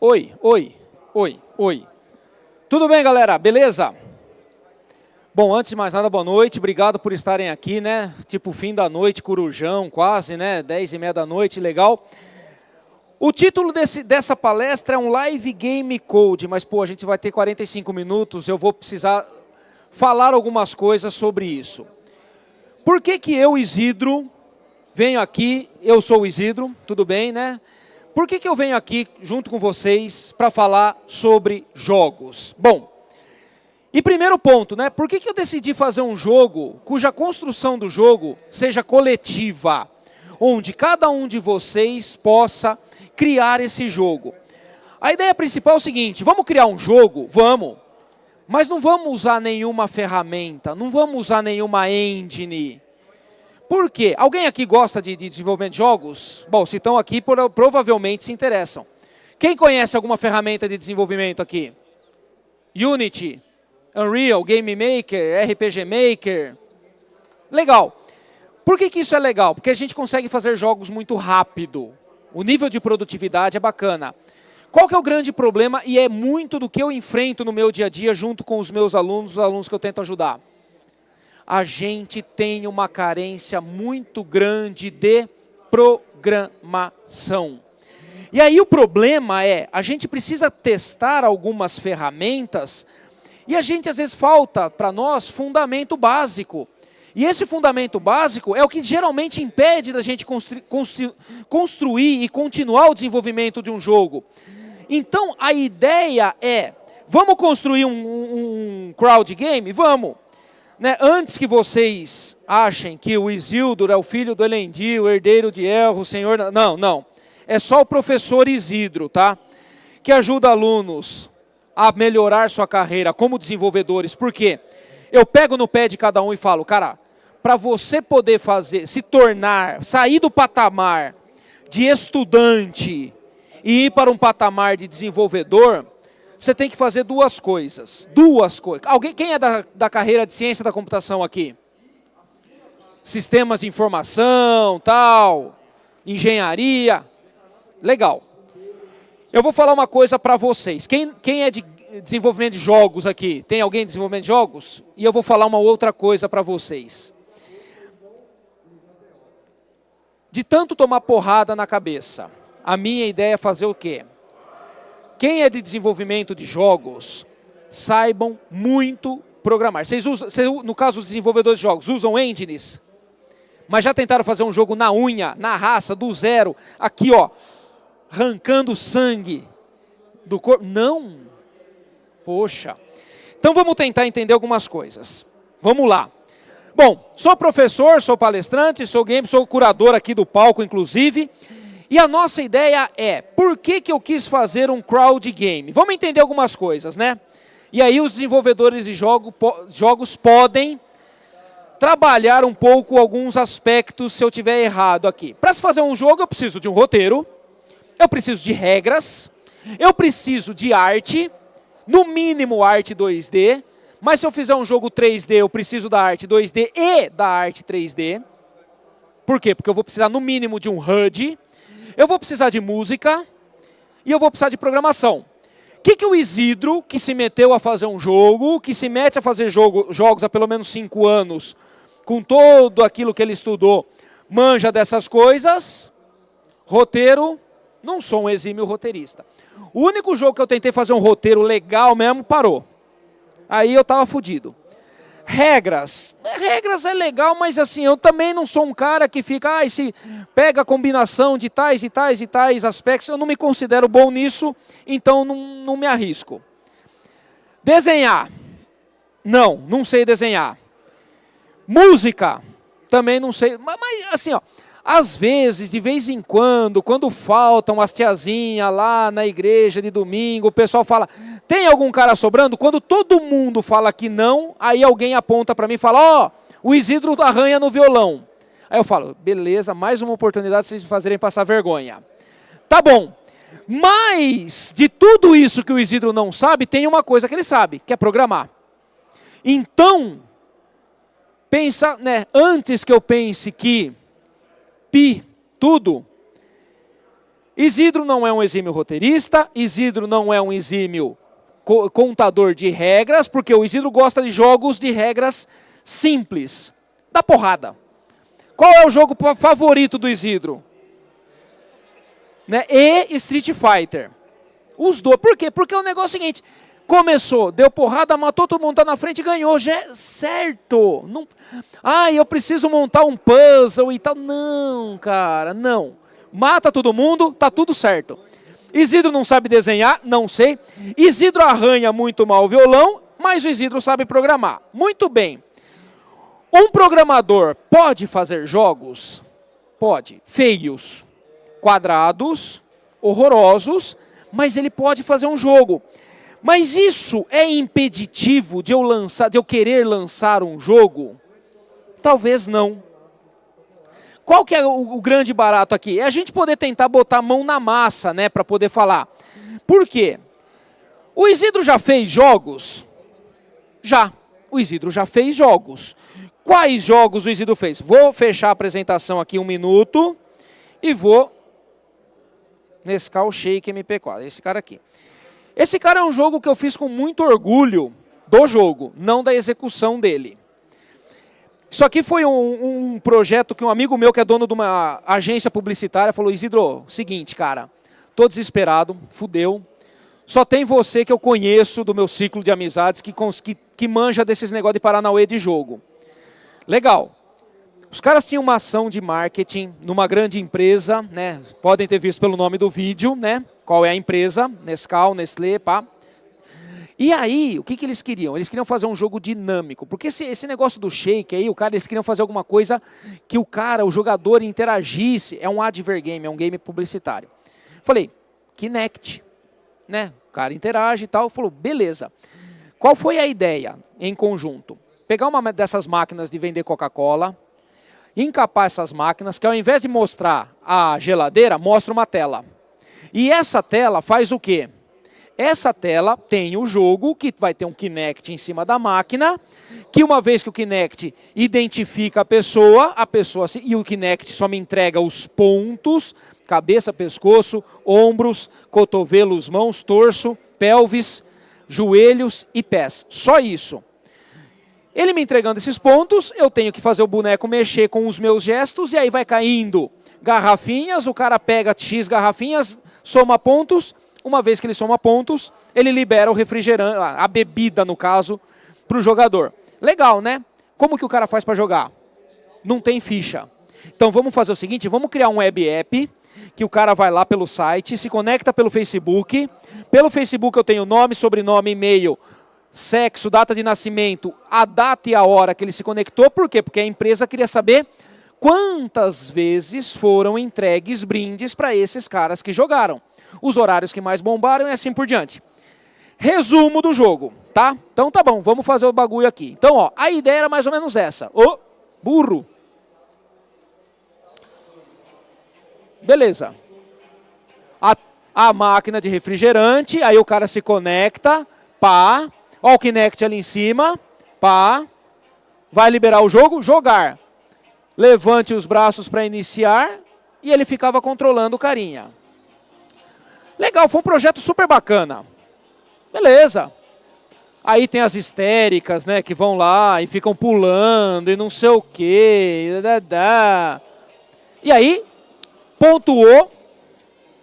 Oi. Tudo bem, galera? Beleza? Bom, antes de mais nada, boa noite. Obrigado por estarem aqui, né? Tipo, fim da noite, corujão, quase, né? 10h30 da noite, legal. O título dessa palestra é um Live Game Code, mas, pô, a gente vai ter 45 minutos, eu vou precisar falar algumas coisas sobre isso. Por que que eu, Isidro, venho aqui, eu sou o Isidro, tudo bem, né? Por que que eu venho aqui junto com vocês para falar sobre jogos? Bom, e primeiro ponto, né? Por que que eu decidi fazer um jogo cuja construção do jogo seja coletiva, onde cada um de vocês possa criar esse jogo? A ideia principal é o seguinte: vamos criar um jogo? Vamos, mas não vamos usar nenhuma ferramenta, não vamos usar nenhuma engine. Por quê? Alguém aqui gosta de desenvolvimento de jogos? Bom, se estão aqui, provavelmente se interessam. Quem conhece alguma ferramenta de desenvolvimento aqui? Unity, Unreal, Game Maker, RPG Maker. Legal. Por que que isso é legal? Porque a gente consegue fazer jogos muito rápido. O nível de produtividade é bacana. Qual que é o grande problema? E é muito do que eu enfrento no meu dia a dia junto com os meus alunos, os alunos que eu tento ajudar. A gente tem uma carência muito grande de programação. E aí o problema é, a gente precisa testar algumas ferramentas e a gente às vezes falta para nós fundamento básico. E esse fundamento básico é o que geralmente impede da gente construir e continuar o desenvolvimento de um jogo. Então a ideia é, vamos construir um crowd game? Vamos. Né, antes que vocês achem que o Isildur é o filho do Elendil, o herdeiro de Elro, o senhor... Não. É só o professor Isidro, tá? Que ajuda alunos a melhorar sua carreira como desenvolvedores. Por quê? Eu pego no pé de cada um e falo, cara, para você poder se tornar, sair do patamar de estudante e ir para um patamar de desenvolvedor, você tem que fazer duas coisas. Quem é da carreira de ciência da computação aqui? Sistemas de informação, tal, engenharia. Legal. Eu vou falar uma coisa para vocês. Quem é de desenvolvimento de jogos aqui? Tem alguém de desenvolvimento de jogos? E eu vou falar uma outra coisa para vocês. De tanto tomar porrada na cabeça, a minha ideia é fazer o quê? Quem é de desenvolvimento de jogos, saibam muito programar. Vocês no caso dos desenvolvedores de jogos, usam engines? Mas já tentaram fazer um jogo na unha, na raça, do zero, aqui ó, arrancando sangue do corpo? Não. Poxa. Então vamos tentar entender algumas coisas. Vamos lá. Bom, sou professor, sou palestrante, sou game, sou curador aqui do palco, inclusive. E a nossa ideia é, por que que eu quis fazer um crowd game? Vamos entender algumas coisas, né? E aí os desenvolvedores de jogos podem trabalhar um pouco alguns aspectos se eu tiver errado aqui. Para se fazer um jogo eu preciso de um roteiro, eu preciso de regras, eu preciso de arte, no mínimo arte 2D, mas se eu fizer um jogo 3D eu preciso da arte 2D e da arte 3D. Por quê? Porque eu vou precisar no mínimo de um HUD, eu vou precisar de música e eu vou precisar de programação. O que o Isidro, que se meteu a fazer um jogo, que se mete a fazer jogos há pelo menos 5 anos, com todo aquilo que ele estudou, manja dessas coisas? Roteiro, não sou um exímio roteirista. O único jogo que eu tentei fazer um roteiro legal mesmo, parou. Aí eu estava fudido. Regras é legal, mas assim, eu também não sou um cara que fica, se pega a combinação de tais e tais e tais aspectos, eu não me considero bom nisso, então não me arrisco. Desenhar, não sei desenhar. Música, também não sei, mas assim, ó, às vezes, de vez em quando faltam as tiazinhas lá na igreja de domingo, o pessoal fala, tem algum cara sobrando? Quando todo mundo fala que não, aí alguém aponta para mim e fala, o Isidro arranha no violão. Aí eu falo, beleza, mais uma oportunidade de vocês me fazerem passar vergonha. Tá bom, mas de tudo isso que o Isidro não sabe, tem uma coisa que ele sabe, que é programar. Então, pensa, né, antes que eu pense que tudo, Isidro não é um exímio roteirista, Isidro não é um exímio contador de regras, porque o Isidro gosta de jogos de regras simples, da porrada. Qual é o jogo favorito do Isidro? Né? E Street Fighter. Os dois. Por quê? Porque o negócio é o seguinte, começou, deu porrada, matou todo mundo, tá na frente e ganhou. Já é certo. Não... eu preciso montar um puzzle e tal. Não, cara, não. Mata todo mundo, tá tudo certo. Isidro não sabe desenhar, não sei. Isidro arranha muito mal o violão, mas o Isidro sabe programar. Muito bem. Um programador pode fazer jogos? Pode. Feios, quadrados, horrorosos, mas ele pode fazer um jogo. Mas isso é impeditivo de eu querer lançar um jogo? Talvez não. Qual que é o grande barato aqui? É a gente poder tentar botar a mão na massa, né, para poder falar. Por quê? O Isidro já fez jogos? Já. O Isidro já fez jogos. Quais jogos o Isidro fez? Vou fechar a apresentação aqui 1 minuto e vou Nescau Shake MP4, esse cara aqui. Esse cara é um jogo que eu fiz com muito orgulho do jogo, não da execução dele. Isso aqui foi um projeto que um amigo meu, que é dono de uma agência publicitária, falou: Isidro, seguinte, cara, tô desesperado, fudeu. Só tem você que eu conheço do meu ciclo de amizades que manja desses negócios de Paranauê de jogo. Legal. Os caras tinham uma ação de marketing numa grande empresa, né? Podem ter visto pelo nome do vídeo, né? Qual é a empresa? Nescau, Nestlé, pá. E aí, o que eles queriam? Eles queriam fazer um jogo dinâmico. Porque esse negócio do shake aí, eles queriam fazer alguma coisa que o jogador interagisse. É um advergame, é um game publicitário. Falei, Kinect, né? O cara interage e tal. Falou, beleza. Qual foi a ideia em conjunto? Pegar uma dessas máquinas de vender Coca-Cola, encapar essas máquinas, que ao invés de mostrar a geladeira, mostra uma tela. E essa tela faz o quê? Essa tela tem o jogo, que vai ter um Kinect em cima da máquina, que uma vez que o Kinect identifica a pessoa e o Kinect só me entrega os pontos, cabeça, pescoço, ombros, cotovelos, mãos, torso, pelvis, joelhos e pés. Só isso. Ele me entregando esses pontos, eu tenho que fazer o boneco mexer com os meus gestos, e aí vai caindo garrafinhas, o cara pega X garrafinhas, soma pontos. Uma vez que ele soma pontos, ele libera o refrigerante, a bebida, no caso, para o jogador. Legal, né? Como que o cara faz para jogar? Não tem ficha. Então vamos fazer o seguinte, vamos criar um web app, que o cara vai lá pelo site, se conecta pelo Facebook. Pelo Facebook eu tenho nome, sobrenome, e-mail, sexo, data de nascimento, a data e a hora que ele se conectou. Por quê? Porque a empresa queria saber quantas vezes foram entregues brindes para esses caras que jogaram. Os horários que mais bombaram e assim por diante. Resumo do jogo, tá? Então tá bom, vamos fazer o bagulho aqui. Então, ó, a ideia era mais ou menos essa. Ô, burro. Beleza. A máquina de refrigerante, aí o cara se conecta, pá. Ó o Kinect ali em cima, pá. Vai liberar o jogo, jogar. Levante os braços para iniciar e ele ficava controlando o carinha. Legal, foi um projeto super bacana. Beleza. Aí tem as histéricas, né, que vão lá e ficam pulando e não sei o quê. E aí, pontuou.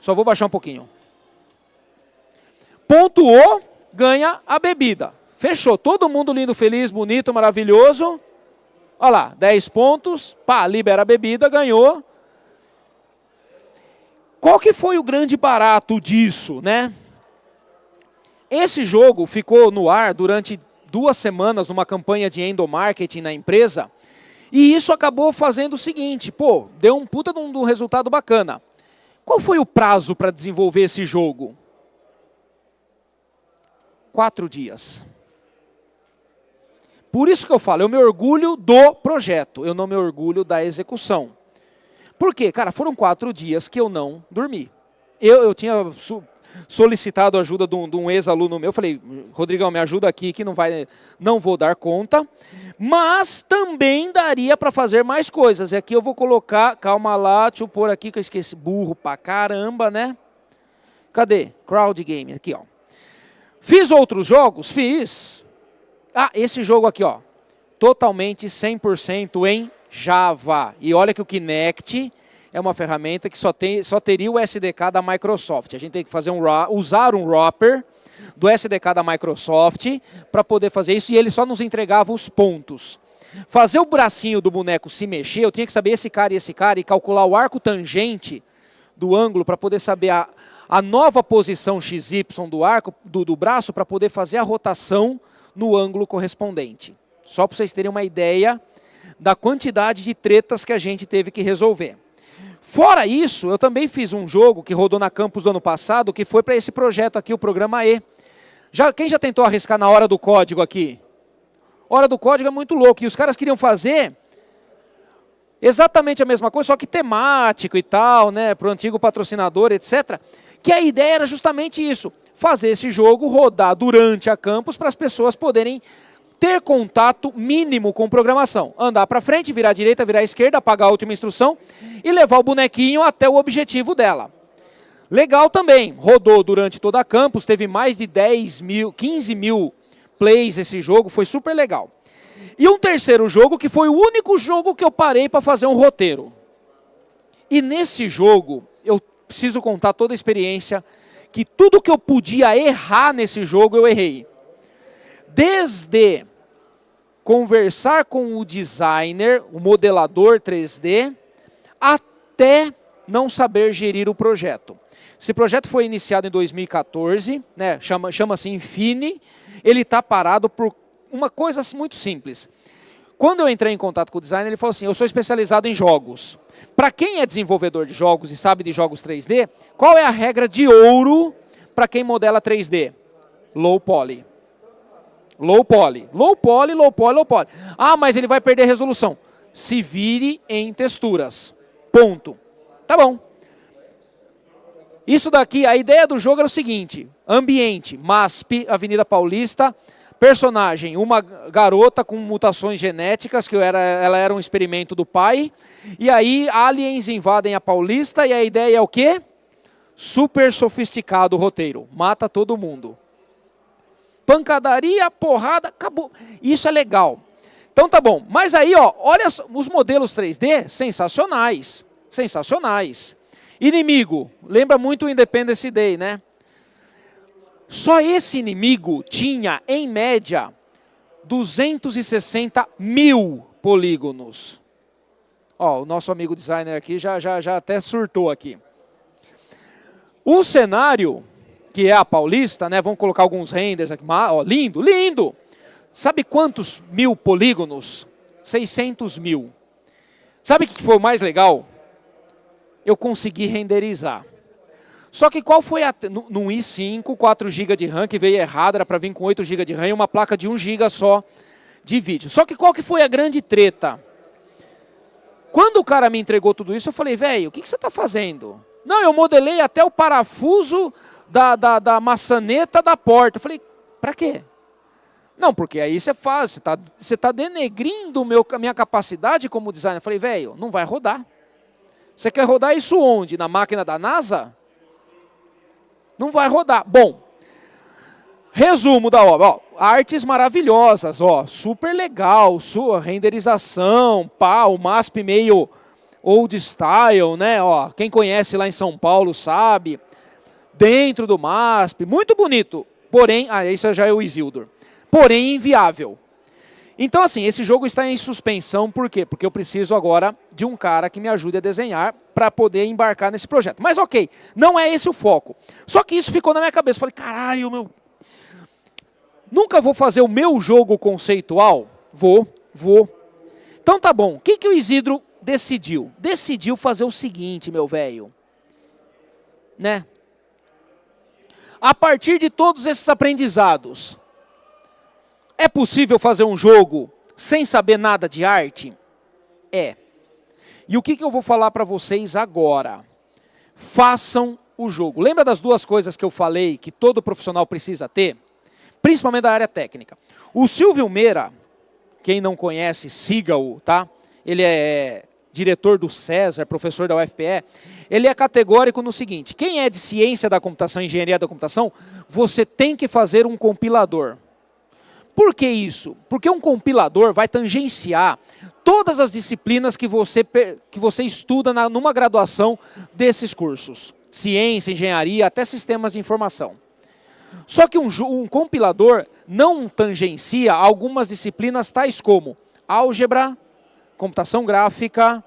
Só vou baixar um pouquinho. Pontuou, ganha a bebida. Fechou. Todo mundo lindo, feliz, bonito, maravilhoso. Olha lá, 10 pontos. Pá, libera a bebida, ganhou. Qual que foi o grande barato disso, né? Esse jogo ficou no ar durante 2 semanas numa campanha de endomarketing na empresa, e isso acabou fazendo o seguinte, pô, deu um puta de um resultado bacana. Qual foi o prazo para desenvolver esse jogo? 4 dias. Por isso que eu falo, eu me orgulho do projeto, eu não me orgulho da execução. Por quê? Cara, foram 4 dias que eu não dormi. Eu tinha solicitado a ajuda de um ex-aluno meu. Eu falei, Rodrigão, me ajuda aqui que não vou dar conta. Mas também daria para fazer mais coisas. E aqui eu vou colocar, calma lá, deixa eu pôr aqui que eu esqueci, burro pra caramba, né? Cadê? Crowd Game, aqui ó. Fiz outros jogos? Fiz. Ah, esse jogo aqui ó, totalmente 100% em Java. E olha que o Kinect é uma ferramenta que só teria o SDK da Microsoft. A gente tem que usar um wrapper do SDK da Microsoft para poder fazer isso, e ele só nos entregava os pontos. Fazer o bracinho do boneco se mexer, eu tinha que saber esse cara e calcular o arco tangente do ângulo para poder saber a nova posição XY do arco, do braço, para poder fazer a rotação no ângulo correspondente. Só para vocês terem uma ideia da quantidade de tretas que a gente teve que resolver. Fora isso, eu também fiz um jogo que rodou na Campus do ano passado, que foi para esse projeto aqui, o Programa E. Quem já tentou arriscar na hora do código aqui? Hora do código é muito louco. E os caras queriam fazer exatamente a mesma coisa, só que temático e tal, né, para o antigo patrocinador, etc. Que a ideia era justamente isso. Fazer esse jogo rodar durante a Campus para as pessoas poderem ter contato mínimo com programação. Andar para frente, virar à direita, virar à esquerda, apagar a última instrução e levar o bonequinho até o objetivo dela. Legal também, rodou durante toda a Campus, teve mais de 15 mil plays esse jogo, foi super legal. E um terceiro jogo, que foi o único jogo que eu parei para fazer um roteiro. E nesse jogo, eu preciso contar toda a experiência, que tudo que eu podia errar nesse jogo, eu errei. Desde conversar com o designer, o modelador 3D, até não saber gerir o projeto. Esse projeto foi iniciado em 2014, né, chama-se Infini. Ele está parado por uma coisa muito simples. Quando eu entrei em contato com o designer, ele falou assim, eu sou especializado em jogos. Para quem é desenvolvedor de jogos e sabe de jogos 3D, qual é a regra de ouro para quem modela 3D? Low poly. Low poly. Low poly, low poly, low poly. Ah, mas ele vai perder resolução. Se vire em texturas. Ponto. Tá bom. Isso daqui, a ideia do jogo era o seguinte, ambiente, MASP, Avenida Paulista, personagem, uma garota com mutações genéticas, que ela era um experimento do pai, e aí aliens invadem a Paulista, e a ideia é o quê? Super sofisticado o roteiro, mata todo mundo. Pancadaria, porrada, acabou. Isso é legal. Então tá bom, mas aí ó, olha os modelos 3D, sensacionais, sensacionais. Inimigo, lembra muito o Independence Day, né? Só esse inimigo tinha, em média, 260 mil polígonos. Ó, o nosso amigo designer aqui já até surtou aqui. O cenário, que é a Paulista, né? Vamos colocar alguns renders aqui. Ó, lindo, lindo! Sabe quantos mil polígonos? 600 mil. Sabe o que foi o mais legal? Eu consegui renderizar. Só que qual foi no i5, 4 GB de RAM, que veio errado, era para vir com 8 GB de RAM e uma placa de 1 GB só de vídeo. Só que qual que foi a grande treta? Quando o cara me entregou tudo isso, eu falei, velho, o que você está fazendo? Não, eu modelei até o parafuso da maçaneta da porta. Eu falei, para quê? Não, porque aí você faz, você tá denegrindo a minha capacidade como designer. Eu falei, velho, não vai rodar. Você quer rodar isso onde? Na máquina da NASA? Não vai rodar. Bom, resumo da obra. Ó, artes maravilhosas, ó, super legal, sua renderização, pá, o MASP meio old style, né? Ó, quem conhece lá em São Paulo sabe. Dentro do MASP, muito bonito. Porém, isso já é o Isildur. Porém, inviável. Então, assim, esse jogo está em suspensão, por quê? Porque eu preciso agora de um cara que me ajude a desenhar para poder embarcar nesse projeto. Mas ok, não é esse o foco. Só que isso ficou na minha cabeça. Falei, caralho, nunca vou fazer o meu jogo conceitual? Vou. Então tá bom, o que o Isidro decidiu? Decidiu fazer o seguinte, meu velho. Né? A partir de todos esses aprendizados, é possível fazer um jogo sem saber nada de arte? É. E o que eu vou falar para vocês agora? Façam o jogo. Lembra das duas coisas que eu falei que todo profissional precisa ter? Principalmente da área técnica. O Silvio Meira, quem não conhece, siga-o, tá? Ele é diretor do César, professor da UFPE. Ele é categórico no seguinte: quem é de ciência da computação, engenharia da computação, você tem que fazer um compilador. Por que isso? Porque um compilador vai tangenciar todas as disciplinas que você estuda numa graduação desses cursos. Ciência, engenharia, até sistemas de informação. Só que um compilador não tangencia algumas disciplinas tais como álgebra, computação gráfica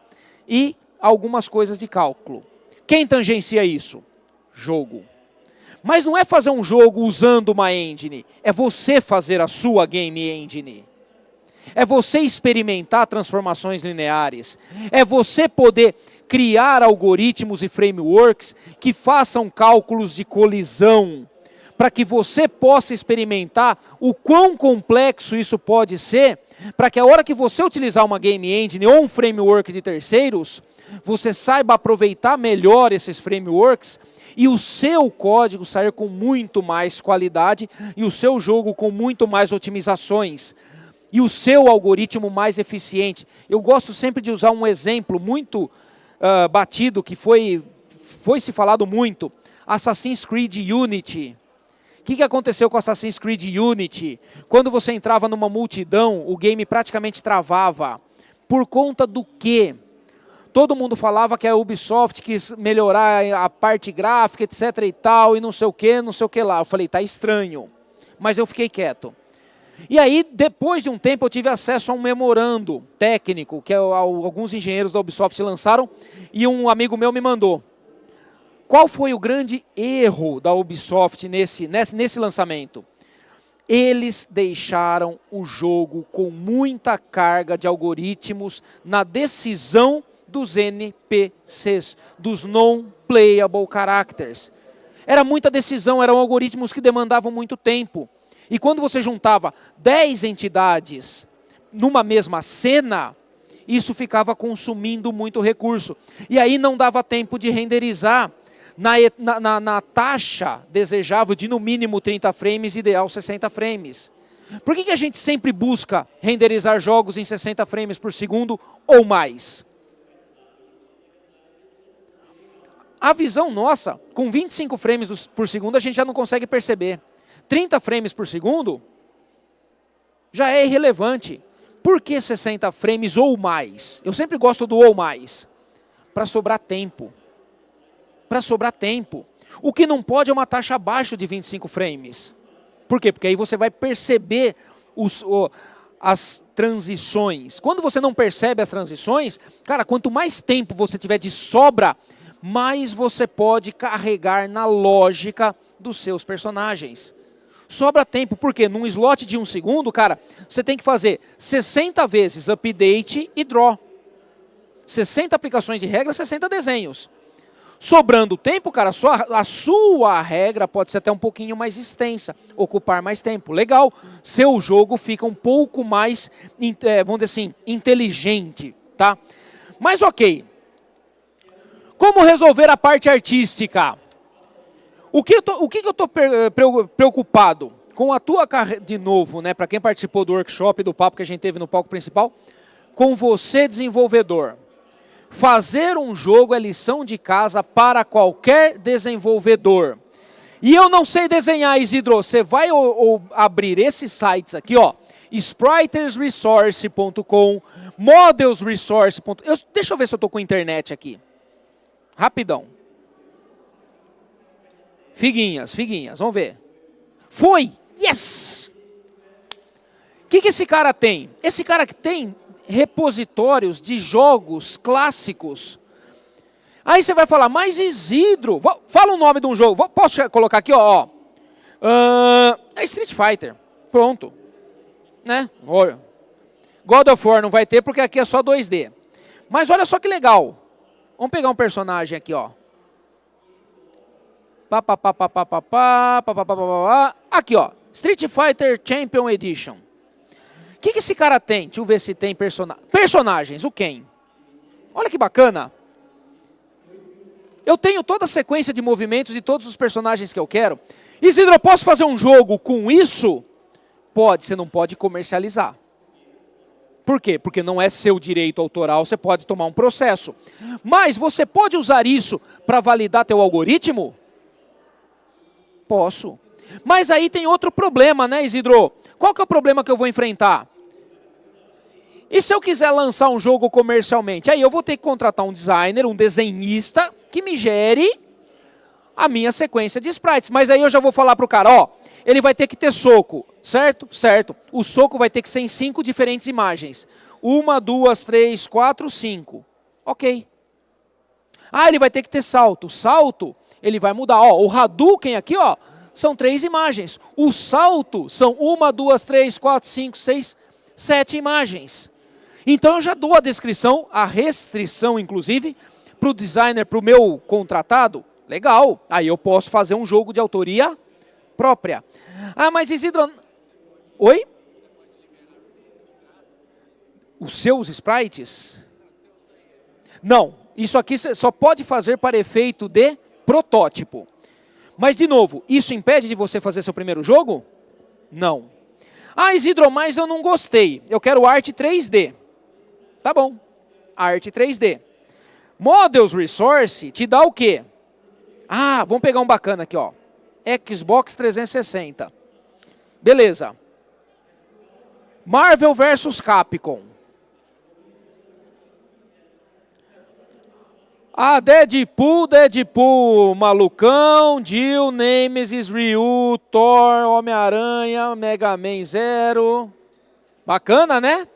e algumas coisas de cálculo. Quem tangencia isso? Jogo. Mas não é fazer um jogo usando uma engine, é você fazer a sua game engine. É você experimentar transformações lineares. É você poder criar algoritmos e frameworks que façam cálculos de colisão, para que você possa experimentar o quão complexo isso pode ser, para que a hora que você utilizar uma game engine ou um framework de terceiros, você saiba aproveitar melhor esses frameworks e o seu código sair com muito mais qualidade e o seu jogo com muito mais otimizações e o seu algoritmo mais eficiente. Eu gosto sempre de usar um exemplo muito batido, que foi se falado muito, Assassin's Creed Unity. O que aconteceu com Assassin's Creed Unity? Quando você entrava numa multidão, o game praticamente travava. Por conta do quê? Todo mundo falava que a Ubisoft quis melhorar a parte gráfica, etc e tal, e não sei o que lá. Eu falei, tá estranho. Mas eu fiquei quieto. E aí, depois de um tempo, eu tive acesso a um memorando técnico, que alguns engenheiros da Ubisoft lançaram, e um amigo meu me mandou. Qual foi o grande erro da Ubisoft nesse lançamento? Eles deixaram o jogo com muita carga de algoritmos na decisão dos NPCs, dos Non-Playable Characters. Era muita decisão, eram algoritmos que demandavam muito tempo. E quando você juntava 10 entidades numa mesma cena, isso ficava consumindo muito recurso. E aí não dava tempo de renderizar na taxa desejável de no mínimo 30 frames, ideal 60 frames. Por que a gente sempre busca renderizar jogos em 60 frames por segundo ou mais? A visão nossa, com 25 frames por segundo, a gente já não consegue perceber. 30 frames por segundo já é irrelevante. Por que 60 frames ou mais? Eu sempre gosto do ou mais. Para sobrar tempo. Para sobrar tempo. O que não pode é uma taxa abaixo de 25 frames. Por quê? Porque aí você vai perceber as transições. Quando você não percebe as transições, cara, quanto mais tempo você tiver de sobra, mais você pode carregar na lógica dos seus personagens. Sobra tempo, porque num slot de 1 segundo, cara, você tem que fazer 60 vezes update e draw. 60 aplicações de regra, 60 desenhos. Sobrando tempo, cara, a sua regra pode ser até um pouquinho mais extensa, ocupar mais tempo. Legal, seu jogo fica um pouco mais, vamos dizer assim, inteligente, tá? Mas ok. Como resolver a parte artística? O que eu estou preocupado? Com a tua carreira, de novo, né, para quem participou do workshop, do papo que a gente teve no palco principal, com você, desenvolvedor. Fazer um jogo é lição de casa para qualquer desenvolvedor. E eu não sei desenhar, Isidro. Você vai abrir esses sites aqui, ó, spritersresource.com, modelsresource.com. Deixa eu ver se eu estou com internet aqui. Rapidão. Figuinhas, vamos ver. Foi! Yes! O que esse cara tem? Esse cara que tem repositórios de jogos clássicos. Aí você vai falar, mas Isidro, fala o nome de um jogo. Posso colocar aqui, ó. É Street Fighter. Pronto. Né? God of War não vai ter porque aqui é só 2D. Mas olha só que legal. Vamos pegar um personagem aqui, ó. Aqui, ó. Street Fighter Champion Edition. O que esse cara tem? Deixa eu ver se tem personagens. O Ken. Olha que bacana. Eu tenho toda a sequência de movimentos de todos os personagens que eu quero. Isidro, eu posso fazer um jogo com isso? Pode, você não pode comercializar. Por quê? Porque não é seu direito autoral, você pode tomar um processo. Mas você pode usar isso para validar teu algoritmo? Posso. Mas aí tem outro problema, né, Isidro? Qual que é o problema que eu vou enfrentar? E se eu quiser lançar um jogo comercialmente? Aí eu vou ter que contratar um designer, um desenhista, que me gere a minha sequência de sprites. Mas aí eu já vou falar para o cara, ó, ele vai ter que ter soco, certo? Certo. O soco vai ter que ser em 5 diferentes imagens. 1, 2, 3, 4, 5. Ok. Ah, ele vai ter que ter salto. Salto, ele vai mudar. Ó, o Hadouken aqui, ó, são 3 imagens. O salto são 1, 2, 3, 4, 5, 6, 7 imagens. Então eu já dou a descrição, a restrição, inclusive, para o designer, para o meu contratado. Legal. Aí eu posso fazer um jogo de autoria própria. Ah, mas Isidro... Oi? Os seus sprites? Não. Isso aqui você só pode fazer para efeito de protótipo. Mas, de novo, isso impede de você fazer seu primeiro jogo? Não. Ah, Isidro, mas eu não gostei. Eu quero arte 3D. Tá bom. Arte 3D. Models Resource te dá o quê? Ah, vamos pegar um bacana aqui, ó. Xbox 360. Beleza. Marvel vs Capcom. Ah, Deadpool, malucão, Jill, Nemesis, Ryu, Thor, Homem-Aranha, Mega Man Zero. Bacana, né?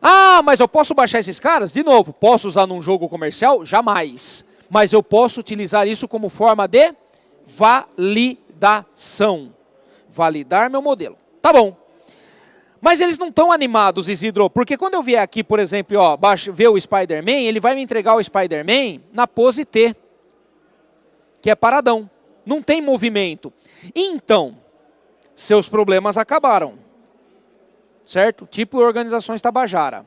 Ah, mas eu posso baixar esses caras? De novo, posso usar num jogo comercial? Jamais. Mas eu posso utilizar isso como forma de validação. Validar meu modelo. Tá bom. Mas eles não estão animados, Isidro, porque quando eu vier aqui, por exemplo, ó, ver o Spider-Man, ele vai me entregar o Spider-Man na pose T, que é paradão. Não tem movimento. Então, seus problemas acabaram. Certo? Tipo organizações Tabajara.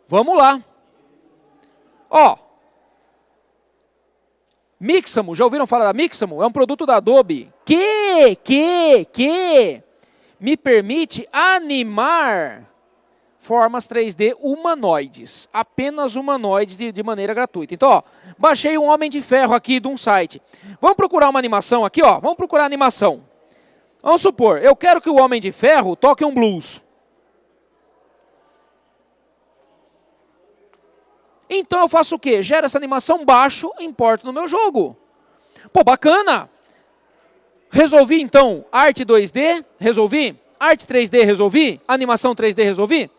Vamos lá. Ó. Mixamo, já ouviram falar da Mixamo? É um produto da Adobe que me permite animar formas 3D humanoides. Apenas humanoides de maneira gratuita. Então, ó, baixei um Homem de Ferro aqui de um site. Vamos procurar uma animação aqui, ó. Vamos procurar animação. Vamos supor, eu quero que o Homem de Ferro toque um blues. Então eu faço o quê? Gero essa animação, baixo, importo no meu jogo. Pô, bacana! Resolvi então arte 2D, resolvi. Arte 3D, resolvi. Animação 3D, resolvi.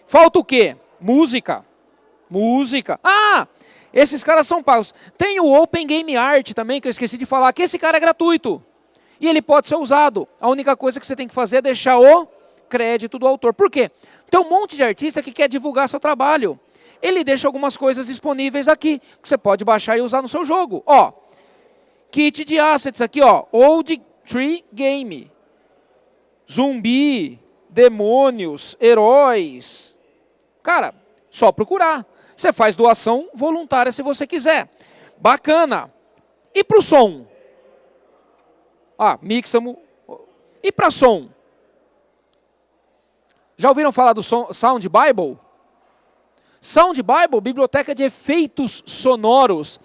Falta o quê? Música. Música. Ah, esses caras são pagos. Tem o Open Game Art também, que eu esqueci de falar, que esse cara é gratuito. E ele pode ser usado. A única coisa que você tem que fazer é deixar o crédito do autor. Por quê? Tem um monte de artista que quer divulgar seu trabalho. Ele deixa algumas coisas disponíveis aqui, que você pode baixar e usar no seu jogo. Ó, kit de assets aqui, ó. Old Tree Game. Zumbi, demônios, heróis. Cara, só procurar. Você faz doação voluntária se você quiser. Bacana. E para o som? Ah, Mixamo. E para som? Já ouviram falar do Sound Bible? Sound Bible, biblioteca de efeitos sonoros.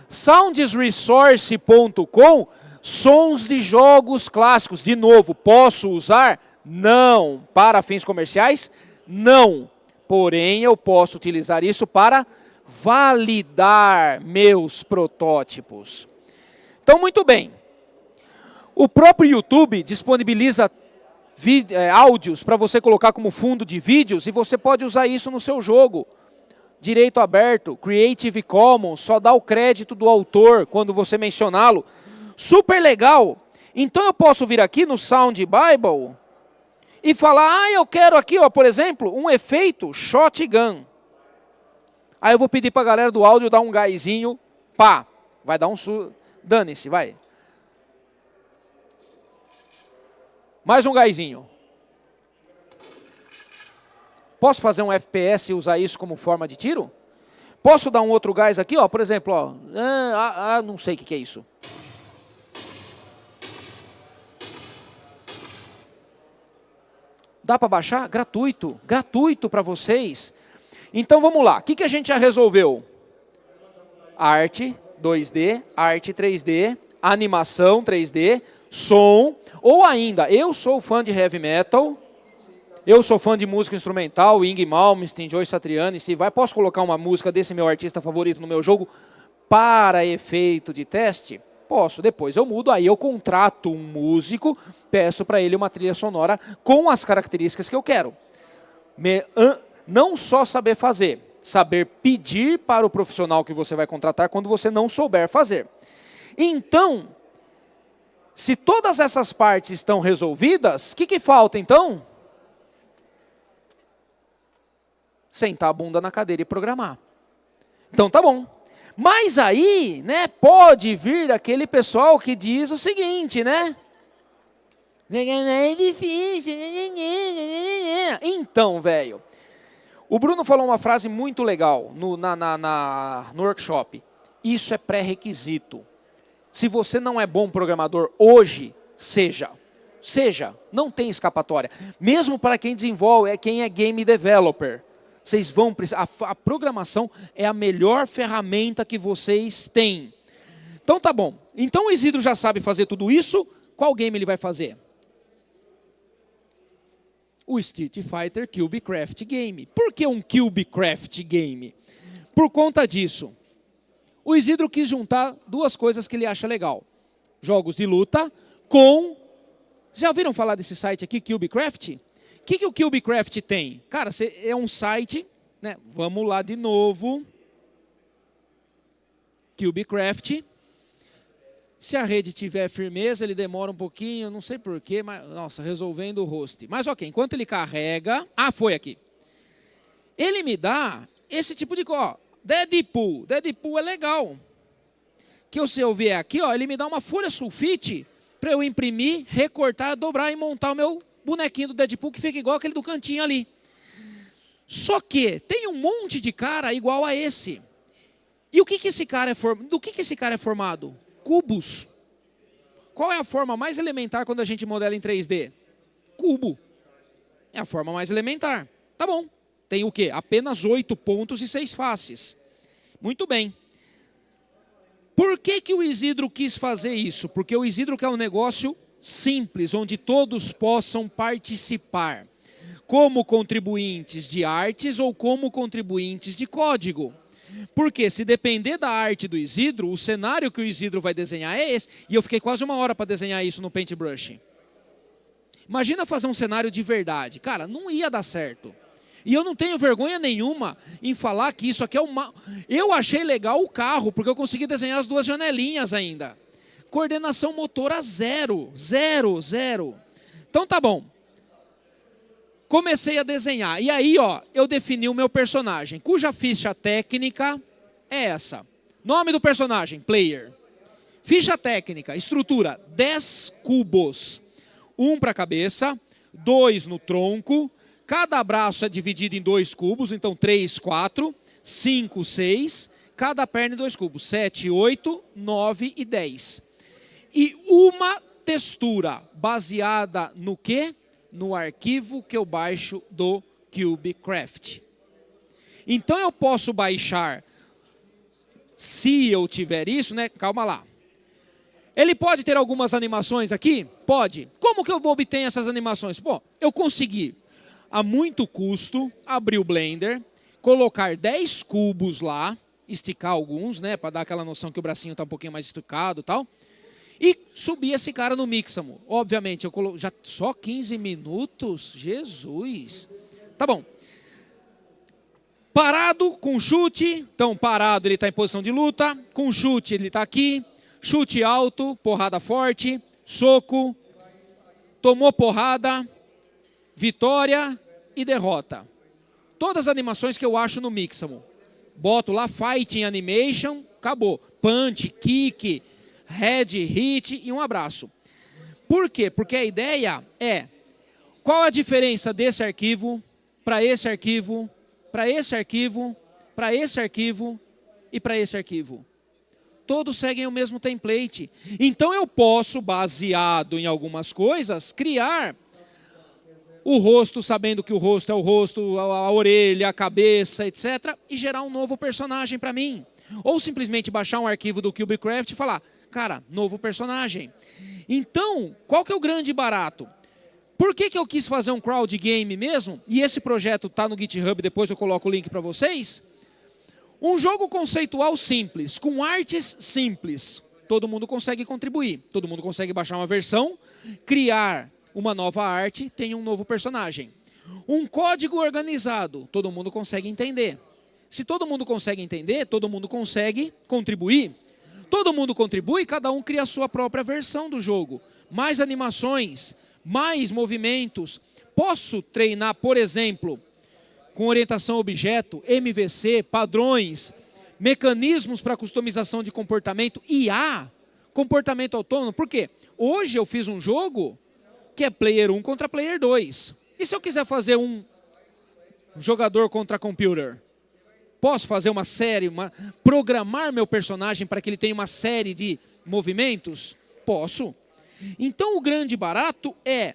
Soundsresource.com, sons de jogos clássicos. De novo, posso usar? Não. Para fins comerciais? Não. Porém, eu posso utilizar isso para validar meus protótipos. Então, muito bem. O próprio YouTube disponibiliza áudios para você colocar como fundo de vídeos e você pode usar isso no seu jogo. Direito aberto, Creative Commons, só dá o crédito do autor quando você mencioná-lo. Super legal. Então eu posso vir aqui no Sound Bible e falar, eu quero aqui, ó, por exemplo, um efeito shotgun. Aí eu vou pedir para a galera do áudio dar um gásinho, pá, vai dar um dane-se, vai. Mais um gásinho. Posso fazer um FPS e usar isso como forma de tiro? Posso dar um outro gás aqui, ó, por exemplo, ó, não sei o que é isso. Dá para baixar? Gratuito, gratuito para vocês. Então vamos lá, o que a gente já resolveu? Arte 2D, arte 3D, animação 3D, som, ou ainda, eu sou fã de heavy metal, eu sou fã de música instrumental, Yngwie Malmsteen, Joe Satriani, se vai, posso colocar uma música desse meu artista favorito no meu jogo para efeito de teste? Posso, depois eu mudo, aí eu contrato um músico, peço para ele uma trilha sonora com as características que eu quero. Não só saber fazer, saber pedir para o profissional que você vai contratar quando você não souber fazer. Então, se todas essas partes estão resolvidas, o que falta então? Sentar a bunda na cadeira e programar. Então tá bom. Mas aí, né, pode vir aquele pessoal que diz o seguinte, né? É difícil. Então, velho, o Bruno falou uma frase muito legal no workshop. Isso é pré-requisito. Se você não é bom programador hoje, seja, não tem escapatória. Mesmo para quem desenvolve, quem é game developer. Vocês vão precisar, a programação é a melhor ferramenta que vocês têm. Então tá bom. Então o Isidro já sabe fazer tudo isso. Qual game ele vai fazer? O Street Fighter Cubecraft Game. Por que um Cubecraft Game? Por conta disso. O Isidro quis juntar duas coisas que ele acha legal. Jogos de luta com... Já ouviram falar desse site aqui, Cubecraft? O que o Cubecraft tem? Cara, é um site, né? Vamos lá de novo. Cubecraft. Se a rede tiver firmeza, ele demora um pouquinho, não sei porquê, mas, nossa, resolvendo o host. Mas ok, enquanto ele carrega... foi aqui. Ele me dá esse tipo de coisa. Deadpool. Deadpool é legal. Que se eu vier aqui, ó, ele me dá uma folha sulfite para eu imprimir, recortar, dobrar e montar o meu bonequinho do Deadpool que fica igual aquele do cantinho ali. Só que tem um monte de cara igual a esse. E o que esse cara é formado? Do que esse cara é formado? Cubos. Qual é a forma mais elementar quando a gente modela em 3D? Cubo. É a forma mais elementar. Tá bom. Tem o quê? Apenas 8 pontos e 6 faces. Muito bem. Por que o Isidro quis fazer isso? Porque o Isidro quer um negócio simples, onde todos possam participar, como contribuintes de artes ou como contribuintes de código. Porque se depender da arte do Isidro, o cenário que o Isidro vai desenhar é esse, e eu fiquei quase 1 hora para desenhar isso no Paintbrush. Imagina fazer um cenário de verdade. Cara, não ia dar certo. E eu não tenho vergonha nenhuma em falar que isso aqui é uma... Eu achei legal o carro, porque eu consegui desenhar as 2 janelinhas ainda. Coordenação motora 0. Então tá bom. Comecei a desenhar. E aí, ó, eu defini o meu personagem, cuja ficha técnica é essa. Nome do personagem, player. Ficha técnica, estrutura, 10 cubos. 1 para a cabeça, 2 no tronco. Cada braço é dividido em 2 cubos, então 3, 4, 5, 6. Cada perna em 2 cubos, 7, 8, 9 e 10. E uma textura baseada no quê? No arquivo que eu baixo do Cubecraft. Então eu posso baixar, se eu tiver isso, né? Calma lá. Ele pode ter algumas animações aqui? Pode. Como que eu obtenho essas animações? Bom, eu consegui, a muito custo, abrir o Blender, colocar 10 cubos lá, esticar alguns, né? Para dar aquela noção que o bracinho está um pouquinho mais esticado e tal. E subi esse cara no Mixamo. Obviamente, eu já só 15 minutos? Jesus. Tá bom. Parado com chute. Então, parado, ele está em posição de luta. Com chute, ele está aqui. Chute alto, porrada forte. Soco. Tomou porrada. Vitória e derrota. Todas as animações que eu acho no Mixamo. Boto lá, Fighting Animation. Acabou. Punch, kick... head, hit e um abraço. Por quê? Porque a ideia é, qual a diferença desse arquivo para esse arquivo, para esse arquivo, para esse arquivo e para esse arquivo. Todos seguem o mesmo template. Então eu posso, baseado em algumas coisas, criar o rosto, sabendo que o rosto é o rosto, a orelha, a cabeça, etc. E gerar um novo personagem para mim. Ou simplesmente baixar um arquivo do Cubecraft e falar, cara, novo personagem. Então, qual que é o grande barato? Por que eu quis fazer um crowd game mesmo? E esse projeto está no GitHub, depois eu coloco o link para vocês. Um jogo conceitual simples, com artes simples. Todo mundo consegue contribuir. Todo mundo consegue baixar uma versão, criar uma nova arte, tem um novo personagem. Um código organizado, todo mundo consegue entender. Se todo mundo consegue entender, todo mundo consegue contribuir. Todo mundo contribui, cada um cria a sua própria versão do jogo. Mais animações, mais movimentos. Posso treinar, por exemplo, com orientação a objeto, MVC, padrões, mecanismos para customização de comportamento, IA, comportamento autônomo. Por quê? Hoje eu fiz um jogo que é player 1 contra player 2. E se eu quiser fazer um jogador contra computer? Posso fazer uma série, programar meu personagem para que ele tenha uma série de movimentos? Posso. Então o grande barato é,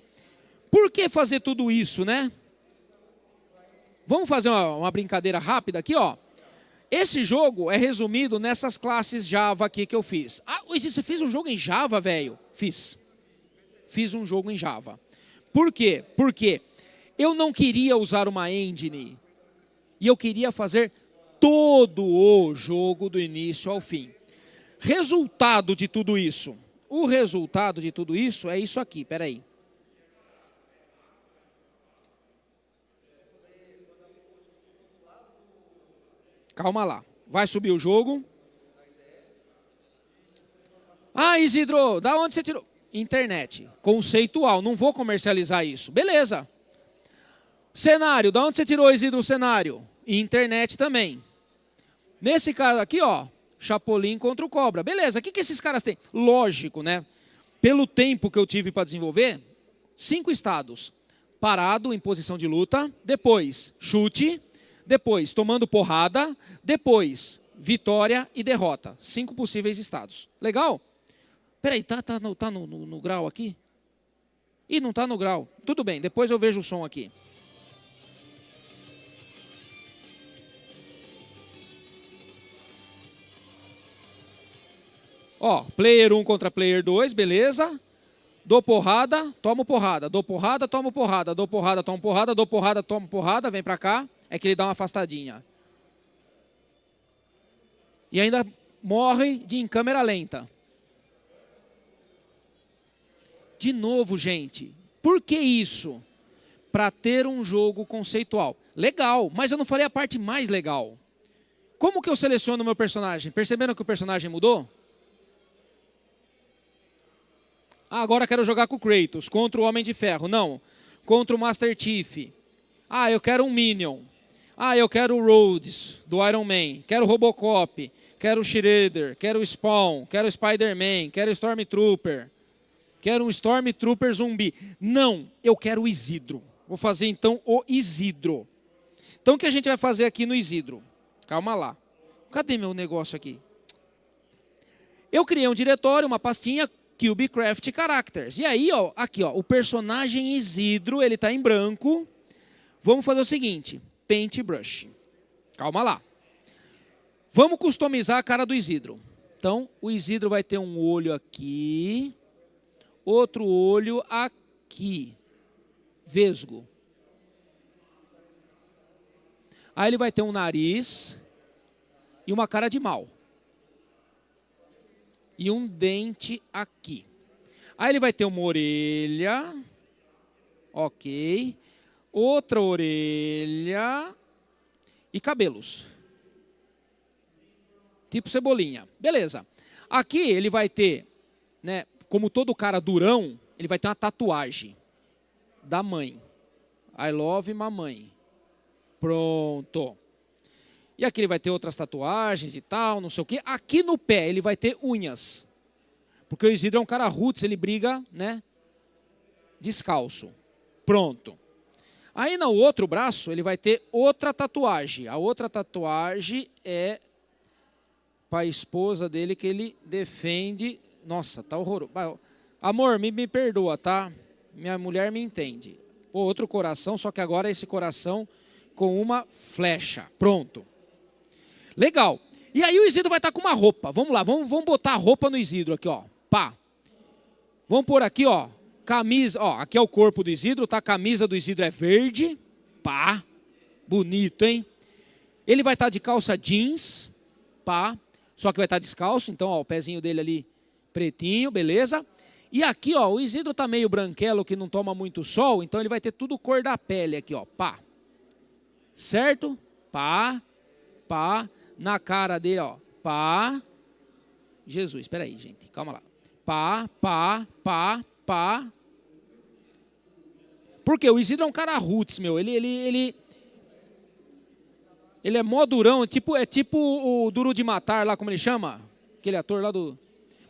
por que fazer tudo isso, né? Vamos fazer uma brincadeira rápida aqui, ó. Esse jogo é resumido nessas classes Java aqui que eu fiz. Ah, você fez um jogo em Java, velho? Fiz. Fiz um jogo em Java. Por quê? Porque eu não queria usar uma engine. E eu queria fazer todo o jogo do início ao fim. Resultado de tudo isso. O resultado de tudo isso é isso aqui, peraí. Calma lá. Vai subir o jogo. Ah, Isidro, da onde você tirou? Internet. Conceitual. Não vou comercializar isso. Beleza. Cenário. Da onde você tirou, Isidro, o cenário? Internet também. Nesse caso aqui, ó. Chapolin contra o Cobra. Beleza. O que esses caras têm? Lógico, né? Pelo tempo que eu tive para desenvolver, 5 estados. Parado, em posição de luta. Depois, chute. Depois, tomando porrada. Depois, vitória e derrota. 5 possíveis estados. Legal? Peraí, tá no grau aqui? Ih, não tá no grau. Tudo bem, depois eu vejo o som aqui. Ó, player 1 contra player 2, beleza. Dou porrada, tomo porrada. Dou porrada, tomo porrada. Dou porrada, tomo porrada. Dou porrada, tomo porrada. Vem pra cá. É que ele dá uma afastadinha. E ainda morre em câmera lenta. De novo, gente. Por que isso? Para ter um jogo conceitual. Legal, mas eu não falei a parte mais legal. Como que eu seleciono o meu personagem? Perceberam que o personagem mudou? Ah, agora quero jogar com o Kratos, contra o Homem de Ferro. Não, contra o Master Chief. Ah, eu quero um Minion. Ah, eu quero o Rhodes, do Iron Man. Quero o Robocop. Quero o Shredder. Quero o Spawn. Quero o Spider-Man. Quero o Stormtrooper. Quero um Stormtrooper zumbi. Não, eu quero o Isidro. Vou fazer então o Isidro. Então o que a gente vai fazer aqui no Isidro? Calma lá. Cadê meu negócio aqui? Eu criei um diretório, uma pastinha, Cubecraft Characters. E aí, ó, aqui, ó, o personagem Isidro, ele está em branco. Vamos fazer o seguinte, Paintbrush. Calma lá. Vamos customizar a cara do Isidro. Então, o Isidro vai ter um olho aqui, outro olho aqui, vesgo. Aí ele vai ter um nariz e uma cara de mal. E um dente aqui. Aí ele vai ter uma orelha. Ok. Outra orelha. E cabelos. Tipo cebolinha. Beleza. Aqui ele vai ter, né, como todo cara durão, ele vai ter uma tatuagem da mãe. I love mamãe. Pronto. E aqui ele vai ter outras tatuagens e tal, não sei o quê. Aqui no pé ele vai ter unhas. Porque o Isidro é um cara roots, ele briga, né, descalço. Pronto. Aí no outro braço ele vai ter outra tatuagem. A outra tatuagem é para a esposa dele que ele defende. Nossa, tá horroroso. Amor, me perdoa, tá? Minha mulher me entende. Pô, outro coração, só que agora é esse coração com uma flecha. Pronto. Legal. E aí o Isidro vai estar com uma roupa. Vamos lá, vamos botar a roupa no Isidro aqui, ó. Pá. Vamos pôr aqui, ó. Camisa, ó. Aqui é o corpo do Isidro, tá? A camisa do Isidro é verde. Pá. Bonito, hein? Ele vai estar de calça jeans. Pá. Só que vai estar descalço. Então, ó, o pezinho dele ali pretinho, beleza? E aqui, ó, o Isidro tá meio branquelo, que não toma muito sol. Então, ele vai ter tudo cor da pele aqui, ó. Pá. Certo? Pá. Pá. Na cara dele, ó, pá, Jesus, espera aí, gente, calma lá, pá, pá, pá, pá. Porque o Isidro é um cara roots, meu, ele é mó durão, é tipo o Duro de Matar lá, como ele chama? Aquele ator lá do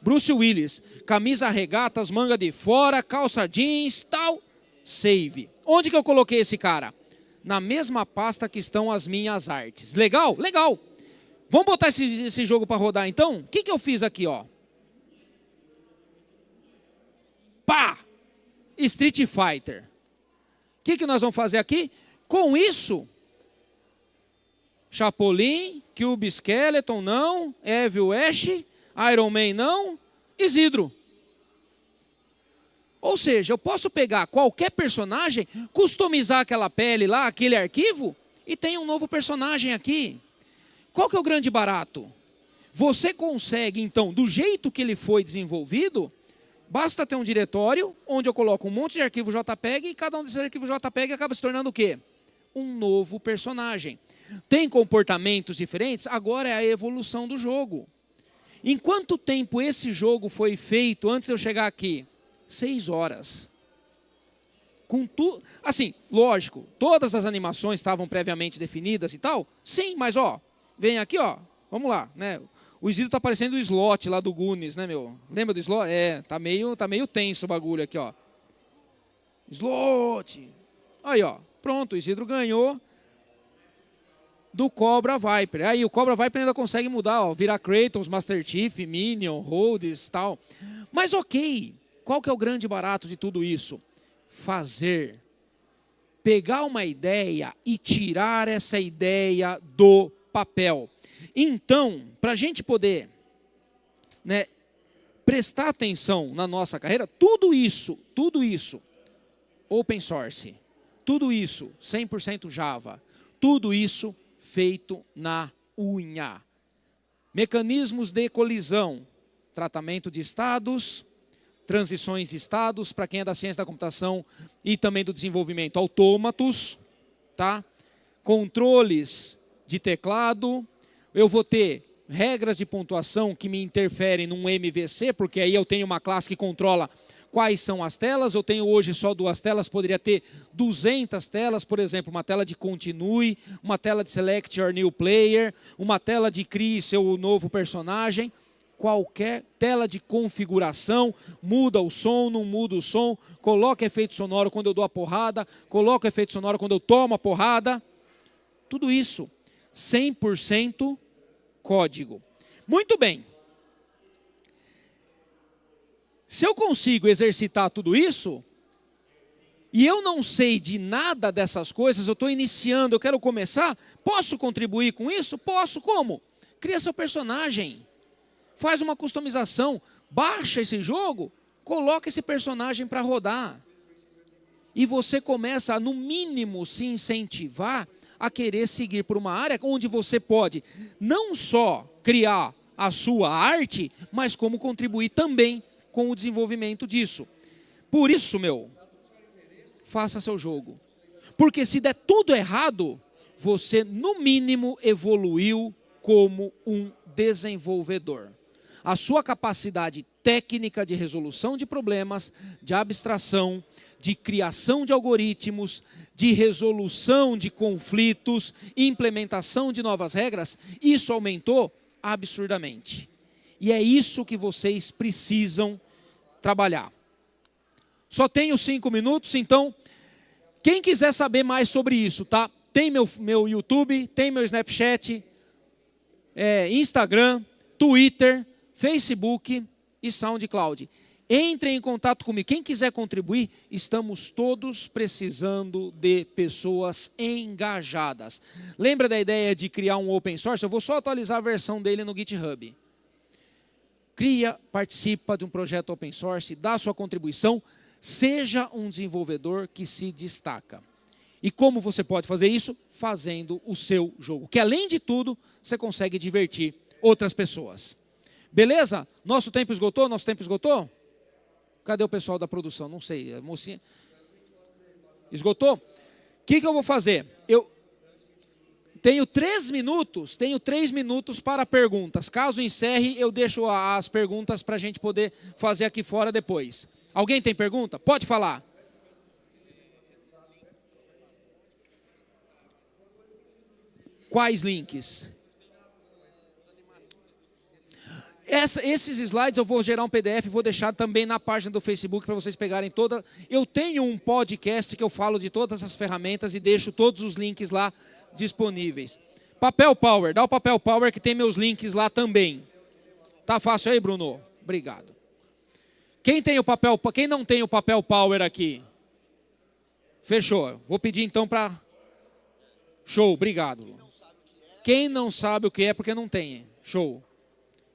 Bruce Willis, camisa regata, as mangas de fora, calça jeans, tal, save. Onde que eu coloquei esse cara? Na mesma pasta que estão as minhas artes. Legal? Legal. Vamos botar esse jogo para rodar então? O que eu fiz aqui, ó? Pá! Street Fighter. O que nós vamos fazer aqui? Com isso, Chapolin, Cube Skeleton não, Evil Ash, Iron Man não, Isidro. Ou seja, eu posso pegar qualquer personagem, customizar aquela pele lá, aquele arquivo, e tem um novo personagem aqui. Qual que é o grande barato? Você consegue, então, do jeito que ele foi desenvolvido, basta ter um diretório onde eu coloco um monte de arquivo JPEG e cada um desses arquivos JPEG acaba se tornando o quê? Um novo personagem. Tem comportamentos diferentes? Agora é a evolução do jogo. Em quanto tempo esse jogo foi feito antes de eu chegar aqui? 6 horas. Com tudo, assim, lógico, todas as animações estavam previamente definidas e tal? Sim, mas ó, vem aqui, ó, vamos lá, né? O Isidro tá parecendo o Slot lá do Goonies, né, meu? Lembra do Slot? É, tá meio tenso o bagulho aqui, ó. Slot. Aí, ó, pronto, o Isidro ganhou do Cobra Viper. Aí o Cobra Viper ainda consegue mudar, ó, virar Kratos, Master Chief, Minion, Rhodes, tal. Mas ok, qual que é o grande barato de tudo isso? Fazer. Pegar uma ideia e tirar essa ideia do papel. Então, para a gente poder, né, prestar atenção na nossa carreira, tudo isso, open source, tudo isso, 100% Java, tudo isso feito na unha. Mecanismos de colisão, tratamento de estados, transições de estados, para quem é da ciência da computação e também do desenvolvimento, autômatos, tá? Controles de teclado, eu vou ter regras de pontuação que me interferem num MVC, porque aí eu tenho uma classe que controla quais são as telas, eu tenho hoje só 2 telas, poderia ter 200 telas, por exemplo, uma tela de continue, uma tela de select your new player, uma tela de crie seu novo personagem, qualquer tela de configuração, muda o som, não muda o som, coloca efeito sonoro quando eu dou a porrada, coloca efeito sonoro quando eu tomo a porrada, tudo isso 100% código. Muito bem. Se eu consigo exercitar tudo isso, e eu não sei de nada dessas coisas, eu estou iniciando, eu quero começar, posso contribuir com isso? Posso, como? Cria seu personagem, faz uma customização, baixa esse jogo, coloca esse personagem para rodar. E você começa a, no mínimo, se incentivar a querer seguir por uma área onde você pode não só criar a sua arte, mas como contribuir também com o desenvolvimento disso. Por isso, faça seu jogo. Porque se der tudo errado, você no mínimo evoluiu como um desenvolvedor. A sua capacidade técnica de resolução de problemas, de abstração, de criação de algoritmos, de resolução de conflitos, implementação de novas regras, isso aumentou absurdamente. E é isso que vocês precisam trabalhar. Só tenho 5 minutos, então Quem quiser saber mais sobre isso, tá? Tem meu YouTube, tem meu Snapchat, Instagram, Twitter, Facebook e SoundCloud. Entrem em contato comigo. Quem quiser contribuir, estamos todos precisando de pessoas engajadas. Lembra da ideia de criar um open source? Eu vou só atualizar a versão dele no GitHub. Cria, participa de um projeto open source, dá sua contribuição, seja um desenvolvedor que se destaca. E como você pode fazer isso? Fazendo o seu jogo. Que além de tudo, você consegue divertir outras pessoas. Beleza? Nosso tempo esgotou? Nosso tempo esgotou? Cadê o pessoal da produção? Não sei, a mocinha. Esgotou? O que eu vou fazer? Eu tenho 3 minutos para perguntas. Caso encerre, eu deixo as perguntas para a gente poder fazer aqui fora depois. Alguém tem pergunta? Pode falar. Quais links? Esses slides eu vou gerar um PDF e vou deixar também na página do Facebook para vocês pegarem toda. Eu tenho um podcast que eu falo de todas as ferramentas e deixo todos os links lá disponíveis. Papel Power, dá o Papel Power que tem meus links lá também. Tá fácil aí, Bruno? Obrigado. Quem não tem o Papel Power aqui? Fechou. Vou pedir então para... Show, obrigado. Quem não sabe o que é porque não tem. Show.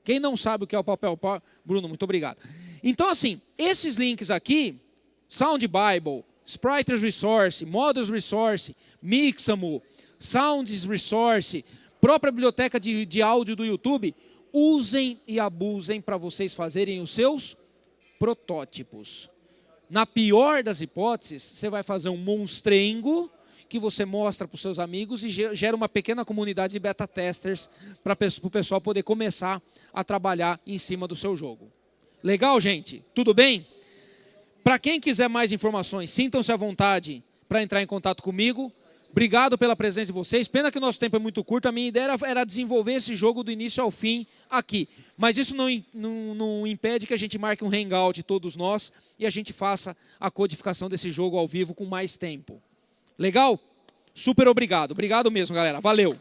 Quem não sabe o que é o Papel Power... Bruno, muito obrigado. Então, assim, esses links aqui, Sound Bible, Spriters Resource, Models Resource, Mixamo, Sounds Resource, própria biblioteca de áudio do YouTube, usem e abusem para vocês fazerem os seus protótipos. Na pior das hipóteses, você vai fazer um monstrengo que você mostra para os seus amigos e gera uma pequena comunidade de beta testers para o pessoal poder começar a trabalhar em cima do seu jogo. Legal, gente? Tudo bem? Para quem quiser mais informações, sintam-se à vontade para entrar em contato comigo. Obrigado pela presença de vocês. Pena que o nosso tempo é muito curto. A minha ideia era desenvolver esse jogo do início ao fim aqui. Mas isso não impede que a gente marque um hangout todos nós e a gente faça a codificação desse jogo ao vivo com mais tempo. Legal? Super obrigado. Obrigado mesmo, galera. Valeu.